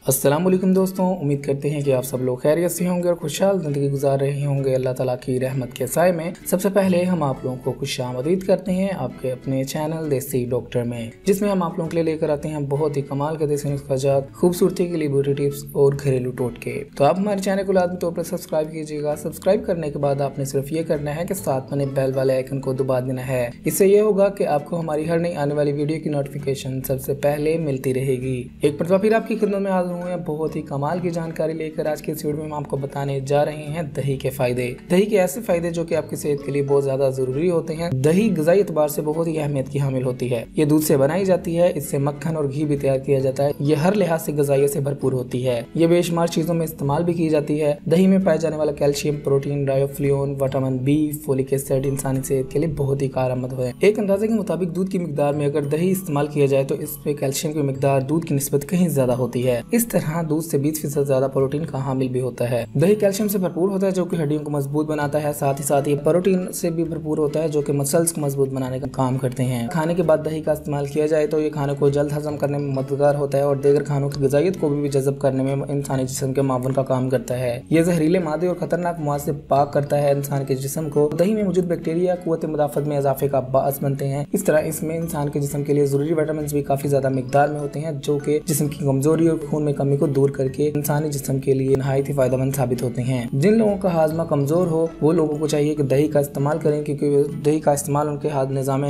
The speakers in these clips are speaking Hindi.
अस्सलाम वालेकुम दोस्तों, उम्मीद करते हैं कि आप सब लोग खैरियत से होंगे और खुशहाल ज़िंदगी गुजार रहे होंगे अल्लाह ताला की रहमत के साए में। सबसे पहले हम आप लोगों को खुशामदीद करते हैं आपके अपने चैनल देसी डॉक्टर में, जिसमें हम आप लोगों के लिए लेकर आते हैं बहुत ही कमाल के देसी नुस्खाजात, खूबसूरती के लिए ब्यूटी टिप्स और घरेलू टोटके। तो आप हमारे चैनल को लाजमी तौर पर सब्सक्राइब कीजिएगा। सब्सक्राइब करने के बाद आपने सिर्फ ये करना है कि साथ बने बेल वाले आइकन को दबा देना है। इससे ये होगा कि आपको हमारी हर नई आने वाली वीडियो की नोटिफिकेशन सबसे पहले मिलती रहेगी। एक मरतबा फिर आपकी खिदमत में हाजिर हुए हैं बहुत ही कमाल की जानकारी लेकर। आज के इस वीडियो में हम आपको बताने जा रहे हैं दही के फायदे। दही के ऐसे फायदे जो कि आपकी सेहत के लिए बहुत ज्यादा जरूरी होते हैं। दही ग़िज़ाई एतबार से बहुत ही अहमियत की हामिल होती है। ये दूध से बनाई जाती है, इससे मक्खन और घी भी तैयार किया जाता है। ये हर लिहाज से ग़िज़ाई से भरपूर होती है। ये बेशुमार चीजों में इस्तेमाल भी की जाती है। दही में पाए जाने वाला calcium, protein, riboflavin, vitamin B, folic acid इंसानी सेहत के लिए बहुत ही कारआमद है। एक अंदाजे के मुताबिक दूध की मिकदार में अगर दही इस्तेमाल किया जाए तो इसमें कैल्शियम की मिकदार दूध की निस्बत कहीं ज्यादा होती है। इस तरह दूध से 20% ज्यादा प्रोटीन का हामिल भी होता है। दही कैल्शियम से भरपूर होता है जो कि हड्डियों को मजबूत बनाता है। साथ ही प्रोटीन से भी भरपूर होता है जो कि मसल्स को मजबूत बनाने का काम करते हैं। खाने के बाद दही का इस्तेमाल किया जाए तो ये खाने को जल्द हजम करने में मददगार होता है और दीगर खानों की ग़िज़ाइयत को भी जज़ब करने में इंसानी जिस्म के मावन का काम करता है। ये जहरीले मादे और खतरनाक मवाद से पाक करता है इंसान के जिस्म को। दही में मौजूद बैक्टीरिया कुव्वत मुदाफ़त में इजाफे का बाअस बनते हैं। इस तरह इसमें इंसान के जिस्म के लिए जरूरी विटामिन भी काफी ज्यादा मिकदार में होते हैं जो कि जिस्म की कमजोरी और खून में कमी को दूर करके इंसानी जिस्म के लिए नहायत ही फायदेमंद साबित होते हैं। जिन लोगों का हाजमा कमजोर हो वो लोगों को चाहिए कि दही का इस्तेमाल करें, क्योंकि दही का इस्तेमाल उनके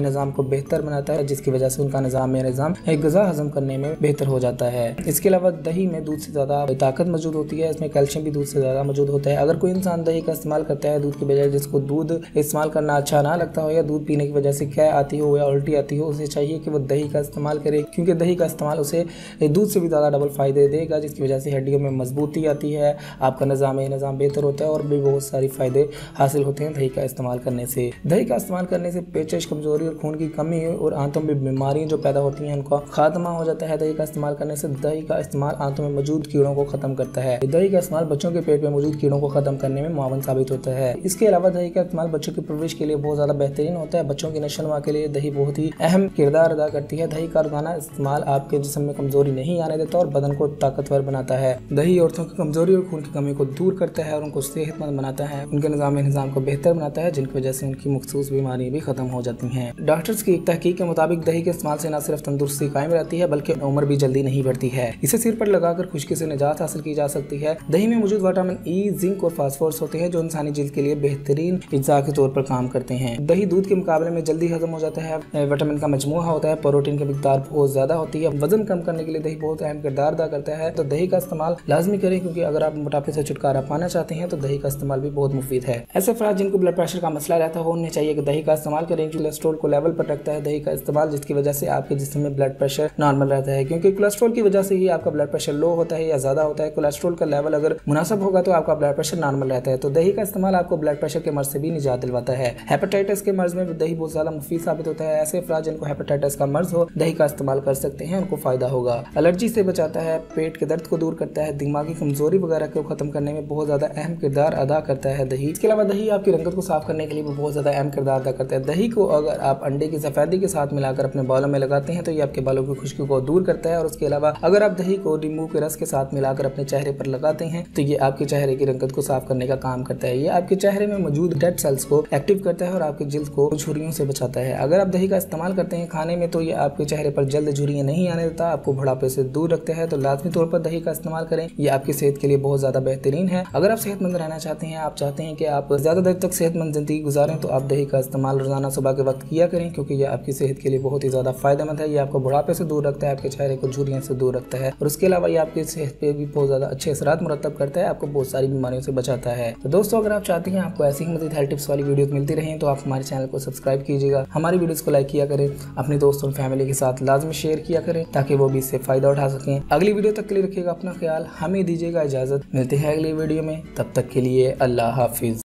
निज़ाम को बेहतर बनाता है, जिसकी वजह से उनका निज़ाम ग़िज़ा हजम करने में बेहतर हो जाता है। इसके अलावा दही में दूध से ज्यादा ताकत मौजूद होती है। इसमें कैल्शियम भी दूध से ज्यादा मौजूद होता है। अगर कोई इंसान दही का इस्तेमाल करता है दूध के बजाय, जिसको दूध इस्तेमाल करना अच्छा ना लगता हो या दूध पीने की वजह से कै आती हो या उल्टी आती हो, उसे चाहिए कि वो दही का इस्तेमाल करे, क्योंकि दही का इस्तेमाल उसे दूध से भी ज्यादा डबल फायदे देगा, जिसकी वजह से हड्डियों में मजबूती आती है, आपका निज़ाम बेहतर होता है और भी बहुत सारी फायदे हासिल होते हैं दही का इस्तेमाल करने से। दही का इस्तेमाल करने से पेचिश, कमजोरी और खून की कमी और आंतों में बीमारियां जो पैदा होती हैं उनका खात्मा हो जाता है। दही का इस्तेमाल करने से दही का इस्तेमाल आंतों में मौजूद कीड़ों को खत्म करता है। दही का इस्तेमाल बच्चों के पेट में मौजूद कीड़ों को खत्म करने में मुआवन साबित होता है। इसके अलावा दही का इस्तेमाल बच्चों की परवरिश के लिए बहुत ज्यादा बेहतरीन होता है। बच्चों की नशोनुमा के लिए दही बहुत ही अहम किरदार अदा करती है। दही का रोजाना इस्तेमाल आपके जिस्म में कमजोरी नहीं आने देता और बदन को ताकतवर बनाता है। दही औरतों की कमजोरी और खून की कमी को दूर करता है और उनको सेहतमंद बनाता है, उनके निज़ाम को बेहतर बनाता है, जिनकी वजह से उनकी मखसूस बीमारियां भी खत्म हो जाती हैं। डॉक्टर्स की एक तहकीक के मुताबिक दही के इस्तेमाल से न सिर्फ तंदुरुस्ती कायम रहती है बल्कि उम्र भी जल्दी नहीं बढ़ती है। इसे सिर पर लगाकर खुश्की से निजात हासिल की जा सकती है। दही में मौजूद विटामिन ई, जिंक और फास्फोरस होते हैं जो इंसानी जिल्द के लिए बेहतरीन इज़्ज़ा के तौर पर काम करते हैं। दही दूध के मुकाबले में जल्दी हजम हो जाता है। विटामिन का मजमूआ होता है, प्रोटीन की मिकदार बहुत ज्यादा होती है। वजन कम करने के लिए दही बहुत अहम किरदार अदा करता है। तो दही का इस्तेमाल लाजमी करें, क्योंकि अगर आप मोटापे से छुटकारा पाना चाहते हैं तो दही का इस्तेमाल भी बहुत मुफीद है। ऐसे अफराद जिनको ब्लड प्रेशर का मसला रहता हो उन्हें चाहिए कि दही का इस्तेमाल करें। कोलेस्ट्रॉल को लेवल पर रखता है दही का इस्तेमाल, जिसकी वजह से आपके जिस्म में ब्लड प्रेशर नॉर्मल रहता है, क्योंकि कोलेस्ट्रॉल की वजह से ही आपका ब्लड प्रेशर लो होता है या ज्यादा होता है। कोलेस्ट्रॉल का लेवल अगर मुनासिब होगा तो आपका ब्लड प्रेशर नॉर्मल रहता है। तो दही का इस्तेमाल आपको ब्लड प्रेशर के मर्ज से भी निजात दिलवाता है। हेपेटाइटिस के मर्ज में दही बहुत ज्यादा मुफीद साबित होता है। ऐसे अफराद जिनको हेपेटाइटिस का मर्ज हो दही का इस्तेमाल कर सकते हैं, उनको फायदा होगा। एलर्जी से बचाता है, पेट के दर्द को दूर करता है, दिमागी कमजोरी वगैरह को खत्म करने में बहुत ज्यादा अहम किरदार अदा करता है दही। इसके अलावा दही आपकी रंगत को साफ करने के लिए भी बहुत ज्यादा अहम किरदार अदा करता है। दही को अगर आप अंडे की सफेदी के साथ मिलाकर अपने बालों में लगाते हैं तो ये आपके बालों की खुश्की को दूर करता है। और उसके अलावा अगर आप दही को नींबू के रस के साथ मिलाकर अपने चेहरे पर लगाते हैं तो ये आपके चेहरे की रंगत को साफ करने का काम करता है। ये आपके चेहरे में मौजूद डेड सेल्स को एक्टिव करता है और आपकी जिल्द को झुर्रियों से बचाता है। अगर आप दही का इस्तेमाल करते हैं खाने में तो ये आपके चेहरे पर जल्द झुर्रियां नहीं आने देता, आपको बुढ़ापे से दूर रखता है। तो लाजमी तौर पर दही का इस्तेमाल करें, ये आपकी सेहत के लिए बहुत ज्यादा बेहतरीन है। अगर आप सेहतमंद रहना चाहते हैं, आप चाहते हैं कि आप ज्यादा देर तक सेहतमंद जिंदगी गुजारें, तो आप दही का इस्तेमाल रोजाना सुबह के वक्त किया करें, क्योंकि ये आपकी सेहत के लिए बहुत ही ज्यादा फायदेमंद है। ये आपको बुढ़ापे से दूर रखता है, आपके चेहरे को झुर्रियों से दूर रखता है और उसके अलावा ये आपकी सेहत पे भी बहुत ज्यादा अच्छे असरात मुरतब करता है, आपको बहुत सारी बीमारियों से बचाता है। तो दोस्तों, अगर आप चाहते हैं आपको ऐसी ही मज़ीद हेल्थ टिप्स वाली वीडियोस मिलती रहें तो आप हमारे चैनल को सब्सक्राइब कीजिएगा, हमारी वीडियोस को लाइक किया करें, अपने दोस्तों और फैमिली के साथ लाजमी शेयर किया करें ताकि वो भी इससे फायदा उठा सकें। अगली वीडियो तक के लिए रखिएगा अपना ख्याल, हमें दीजिएगा इजाजत। मिलते हैं अगली वीडियो में, तब तक के लिए अल्लाह हाफिज।